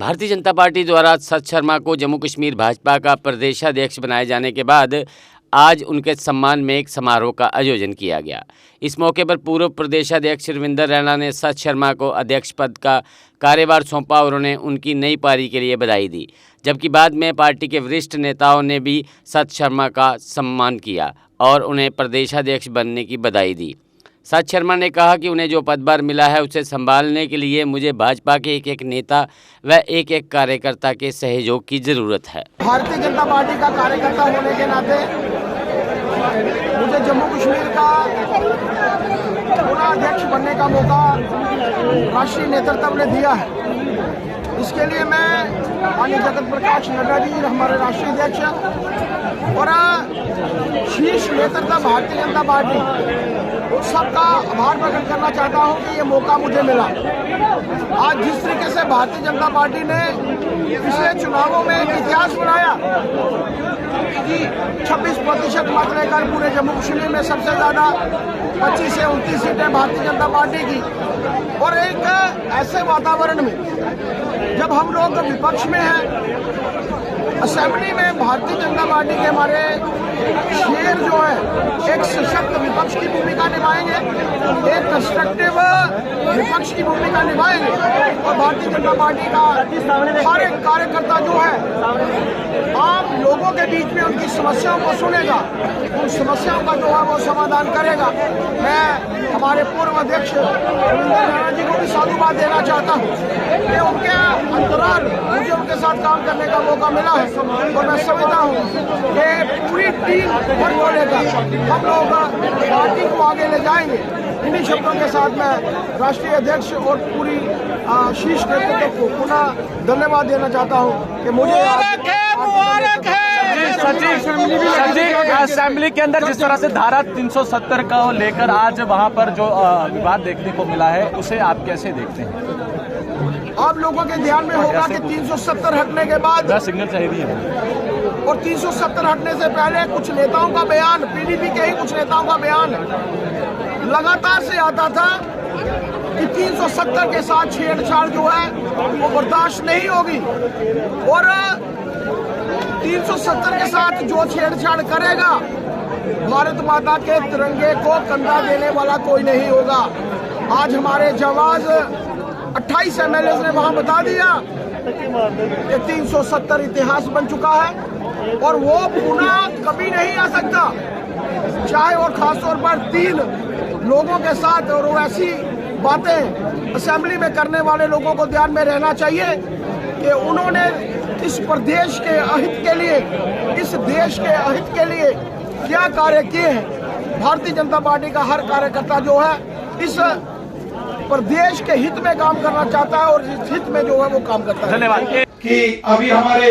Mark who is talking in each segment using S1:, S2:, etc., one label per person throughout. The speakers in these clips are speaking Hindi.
S1: भारतीय जनता पार्टी द्वारा सत शर्मा को जम्मू कश्मीर भाजपा का प्रदेशाध्यक्ष बनाए जाने के बाद आज उनके सम्मान में एक समारोह का आयोजन किया गया। इस मौके पर पूर्व प्रदेशाध्यक्ष रविंदर रैना ने सत शर्मा को अध्यक्ष पद का कार्यभार सौंपा और उन्हें उनकी नई पारी के लिए बधाई दी, जबकि बाद में पार्टी के वरिष्ठ नेताओं ने भी सत शर्मा का सम्मान किया और उन्हें प्रदेशाध्यक्ष बनने की बधाई दी। सत शर्मा ने कहा कि उन्हें जो पदभार मिला है उसे संभालने के लिए मुझे भाजपा के एक एक नेता व एक एक कार्यकर्ता के सहयोग की जरूरत है।
S2: भारतीय जनता पार्टी का कार्यकर्ता होने के नाते मुझे जम्मू कश्मीर का पूरा अध्यक्ष बनने का मौका राष्ट्रीय नेतृत्व ने दिया है। इसके लिए मैं माननीय जगत प्रकाश नड्डा जी हमारे राष्ट्रीय अध्यक्ष और शीर्ष नेतृत्व भारतीय जनता पार्टी उन सबका आभार प्रकट करना चाहता हूं कि ये मौका मुझे मिला। आज जिस तरीके से भारतीय जनता पार्टी ने पिछले चुनावों में एक इतिहास बनाया कि 26% मत लेकर पूरे जम्मू कश्मीर में सबसे ज्यादा 25 से 29 सीटें भारतीय जनता पार्टी की, और एक ऐसे वातावरण में जब हम लोग विपक्ष में हैं, असेंबली में भारतीय जनता पार्टी के हमारे शेर जो है एक सशक्त विपक्ष की भूमिका निभाएंगे, एक कंस्ट्रक्टिव विपक्ष की भूमिका निभाएंगे और भारतीय जनता पार्टी का हर एक कार्यकर्ता जो है आम लोगों के बीच में उनकी समस्याओं को सुनेगा, उन समस्याओं का जो है वो समाधान करेगा। मैं हमारे पूर्व अध्यक्ष रविंदर रैना जी को भी साधुवाद देना चाहता हूँ कि उनके अंतराल मुझे उनके साथ काम करने का मौका मिला है और मैं समझता हूँ कि पूरी टीम वर्क को लेकर हम लोग पार्टी को आगे ले जाएंगे। इन्हीं शब्दों के साथ मैं राष्ट्रीय अध्यक्ष और पूरी शीर्ष नेतृत्व को पुनः धन्यवाद देना चाहता हूँ कि मुझे
S3: असेंबली के अंदर जिस तरह से धारा 370 का लेकर आज वहां पर जो विवाद देखने को मिला है उसे आप कैसे देखते हैं?
S2: आप लोगों के ध्यान में होगा कि 370 हटने के बाद
S3: सिग्नल चाहिए
S2: और 370 हटने से पहले कुछ नेताओं का बयान, पीडीपी के ही कुछ नेताओं का बयान लगातार से आता था कि 370 के साथ छेड़छाड़ जो है वो बर्दाश्त नहीं होगी और 370 के साथ जो छेड़छाड़ करेगा भारत माता के तिरंगे को कंधा देने वाला कोई नहीं होगा। आज हमारे जवाज 28 एमएलए ने वहां बता दिया कि 370 इतिहास बन चुका है और वो पुनः कभी नहीं आ सकता, चाहे और खासतौर पर 3 लोगों के साथ। और वो ऐसी बातें असेंबली में करने वाले लोगों को ध्यान में रहना चाहिए कि उन्होंने इस प्रदेश के अहित के लिए, इस देश के अहित के लिए क्या कार्य किए हैं। भारतीय जनता पार्टी का हर कार्यकर्ता जो है इस प्रदेश के हित में काम करना चाहता है और इस हित में जो है वो काम करता है।
S3: धन्यवाद।
S4: कि अभी हमारे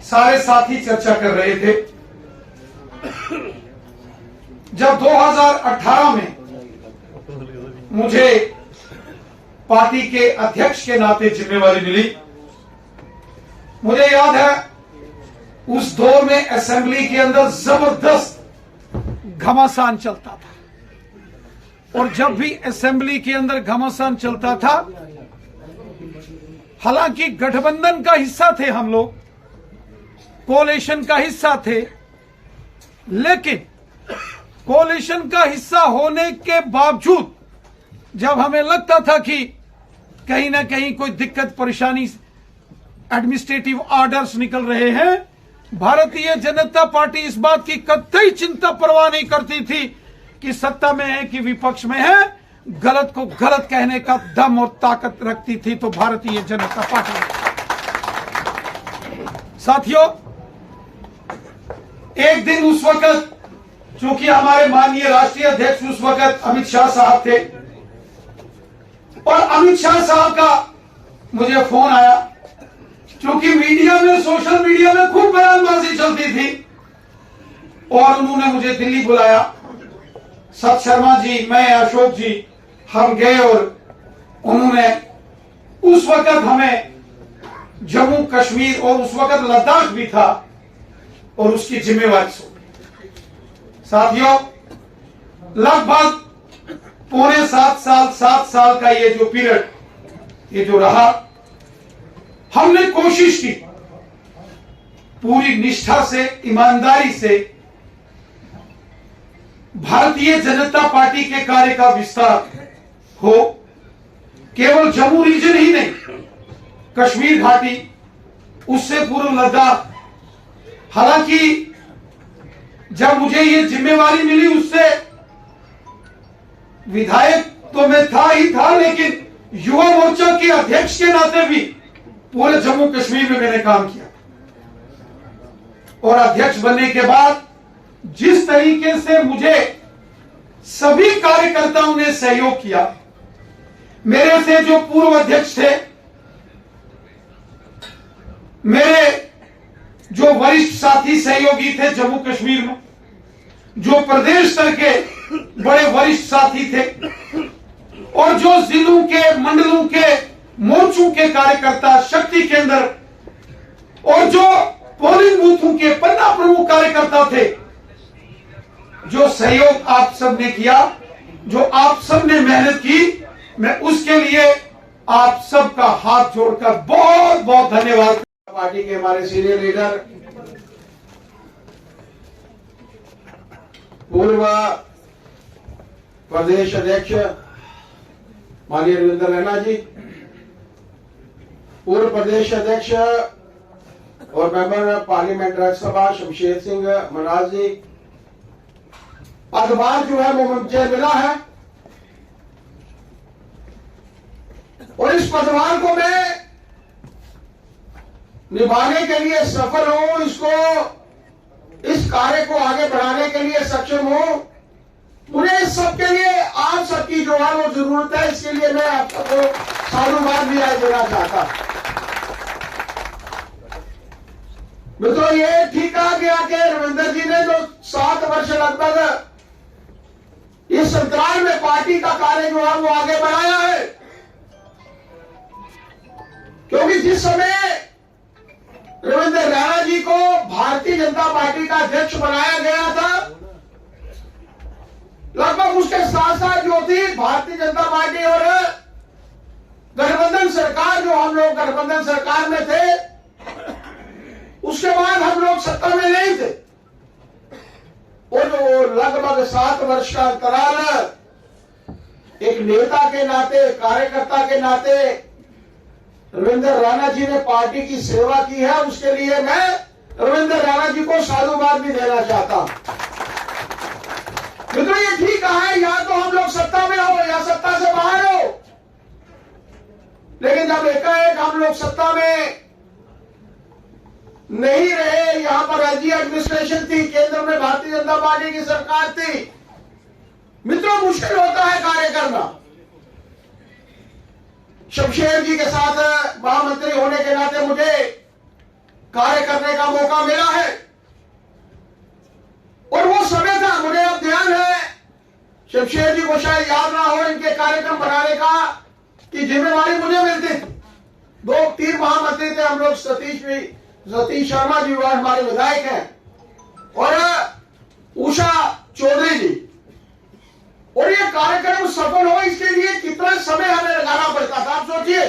S4: सारे साथी चर्चा कर रहे थे, जब 2018 में मुझे पार्टी के अध्यक्ष के नाते जिम्मेवारी मिली, मुझे याद है उस दौर में असेंबली के अंदर जबरदस्त घमासान चलता था और जब भी असेंबली के अंदर घमासान चलता था, हालांकि गठबंधन का हिस्सा थे हम लोग, कोalition का हिस्सा थे, लेकिन कोalition का हिस्सा होने के बावजूद जब हमें लगता था कि कहीं ना कहीं कोई दिक्कत परेशानी, एडमिनिस्ट्रेटिव ऑर्डर्स निकल रहे हैं, भारतीय जनता पार्टी इस बात की कतई चिंता परवाह नहीं करती थी कि सत्ता में है कि विपक्ष में है, गलत को गलत कहने का दम और ताकत रखती थी तो भारतीय जनता पार्टी। साथियों, एक दिन उस वक्त चूंकि हमारे माननीय राष्ट्रीय अध्यक्ष उस वक्त अमित शाह साहब थे और अमित शाह साहब का मुझे फोन आया, क्योंकि मीडिया में, सोशल मीडिया में खूब बयानबाजी चलती थी और उन्होंने मुझे दिल्ली बुलाया। सत शर्मा जी, मैं, अशोक जी, हम गए और उन्होंने उस वक्त हमें जम्मू कश्मीर और उस वक्त लद्दाख भी था और उसकी जिम्मेवारी सौंपी। साथियों, लगभग 6.25 साल, 7 साल का ये जो पीरियड, ये जो रहा, हमने कोशिश की पूरी निष्ठा से, ईमानदारी से भारतीय जनता पार्टी के कार्य का विस्तार हो। केवल जम्मू रीजन ही नहीं, कश्मीर घाटी, उससे पूर्व लद्दाख। हालांकि जब मुझे ये जिम्मेवारी मिली उससे विधायक तो मैं था ही था, लेकिन युवा मोर्चा के अध्यक्ष के नाते भी पूरे जम्मू कश्मीर में मैंने काम किया। और अध्यक्ष बनने के बाद जिस तरीके से मुझे सभी कार्यकर्ताओं ने सहयोग किया, मेरे से जो पूर्व अध्यक्ष थे, मेरे जो वरिष्ठ साथी सहयोगी थे जम्मू कश्मीर में, जो प्रदेश स्तर के बड़े वरिष्ठ साथी थे, और जो जिलों के, मंडलों के, मोर्चों के कार्यकर्ता, शक्ति केंद्र, और जो पोलिंग बूथों के पन्ना प्रमुख कार्यकर्ता थे, जो सहयोग आप सबने किया, जो आप सबने मेहनत की, मैं उसके लिए आप सबका हाथ जोड़कर बहुत बहुत धन्यवाद।
S2: पार्टी के हमारे सीनियर लीडर, पूर्व प्रदेश अध्यक्ष माननीय रविंदर रैना जी, पूर्व प्रदेश अध्यक्ष और मेंबर पार्लियामेंट राज्यसभा शमशेर सिंह मनहास जी, पदभार जो है वो मुझे मिला है और इस पदभार को मैं निभाने के लिए सफल हूं, इस कार्य को आगे बढ़ाने के लिए सक्षम हूं। मुझे इस सबके लिए आप सबकी जो है वो जरूरत है, इसके लिए मैं आप सबको साधुवाद भी आज देना चाहता। मित्रों, ये ठीक कहा गया कि रविंदर जी ने जो 7 वर्ष लगभग इस अंतराल में पार्टी का कार्य जो है वो आगे बढ़ाया है, क्योंकि जिस समय रविंदर रैना जी को भारतीय जनता पार्टी का अध्यक्ष बनाया गया था, लगभग उसके साथ साथ जो थी भारतीय जनता पार्टी और गठबंधन सरकार, जो हम लोग गठबंधन सरकार में थे, उसके बाद हम लोग सत्ता में नहीं थे। और जो लगभग 7 वर्ष का अंतराल एक नेता के नाते, कार्यकर्ता के नाते रविंदर रैना जी ने पार्टी की सेवा की है, उसके लिए मैं रविंदर रैना जी को साधुवाद भी देना चाहता हूं। मित्रों, ये ठीक है, या तो हम लोग सत्ता में हो या सत्ता से बाहर हो, लेकिन जब एकाएक हम लोग सत्ता में नहीं रहे, यहां पर एलजी एडमिनिस्ट्रेशन थी, केंद्र में भारतीय जनता पार्टी की सरकार थी, मित्रों मुश्किल होता है कार्य करना। शमशेर जी के साथ महामंत्री होने के नाते मुझे कार्य करने का मौका मिला है और वो समय था, मुझे अब ध्यान है, शमशेर जी को शायद याद ना हो, इनके कार्यक्रम बनाने का की जिम्मेवारी मुझे मिलती थी। 2-3 महामंत्री थे हम लोग, सतीश शर्मा जी हमारे विधायक हैं और उषा चौधरी जी, और ये कार्यक्रम सफल हो इसके लिए कितना समय हमें लगाना पड़ता था। आप सोचिए,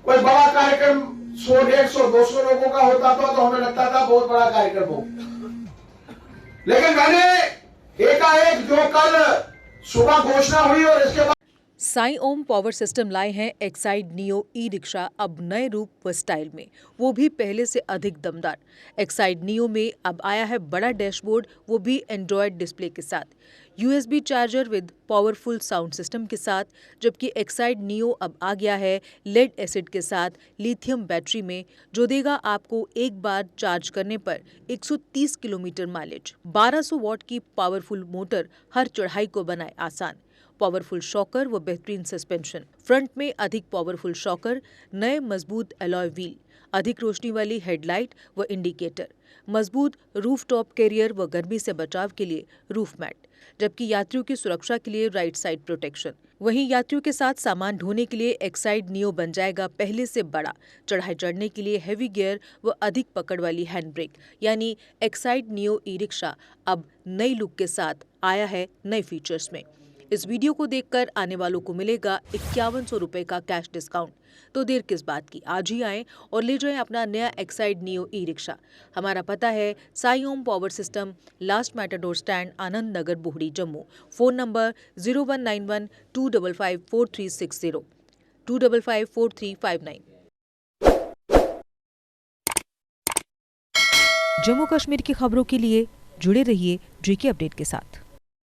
S2: कोई बड़ा कार्यक्रम 100, 150, 200 लोगों का होता था तो हमें लगता था बहुत बड़ा कार्यक्रम हो, लेकिन मैंने एकाएक जो कल सुबह घोषणा हुई और इसके बाद
S5: साई ओम पावर सिस्टम लाए हैं एक्साइड नियो ई रिक्शा, अब नए रूप व स्टाइल में, वो भी पहले से अधिक दमदार। एक्साइड नियो में अब आया है बड़ा डैशबोर्ड, वो भी एंड्रॉयड डिस्प्ले के साथ, USB charger with powerful sound system के साथ, जबकि एक्साइड नियो अब आ गया है लेड एसिड के साथ लिथियम बैटरी में, जो देगा आपको एक बार चार्ज करने पर 130 किलोमीटर माइलेज। 1200 वॉट की पावरफुल मोटर हर चढ़ाई को बनाए आसान, पावरफुल शॉकर व बेहतरीन सस्पेंशन, फ्रंट में अधिक पावरफुल शॉकर, नए मजबूत अलॉय व्हील, अधिक रोशनी वाली हेडलाइट व इंडिकेटर, मजबूत रूफटॉप कैरियर व गर्मी से बचाव के लिए रूफ मैट, जबकि यात्रियों की सुरक्षा के लिए राइट साइड प्रोटेक्शन। वहीं यात्रियों के साथ सामान ढोने के लिए एक्साइड नियो बन जाएगा पहले से बड़ा, चढ़ाई चढ़ने के लिए हैवी गियर व अधिक पकड़ वाली हैंड ब्रेक, यानी एक्साइड नियो ई रिक्शा अब नई लुक के साथ आया है नए फीचर्स में। इस वीडियो को देखकर आने वालों को मिलेगा 5100 रुपए का कैश डिस्काउंट। तो देर किस बात की, आज ही आएं और ले जाएं अपना नया एक्साइड नियो ई रिक्शा। हमारा पता है Sai Om power system, last Matador stand, Anand Nagar, Bohri, Jammu. Phone number 0191-255-4360, 255-4359। Jammu Kashmir की खबरों के लिए जुड़े रहिए JK अपडेट के साथ।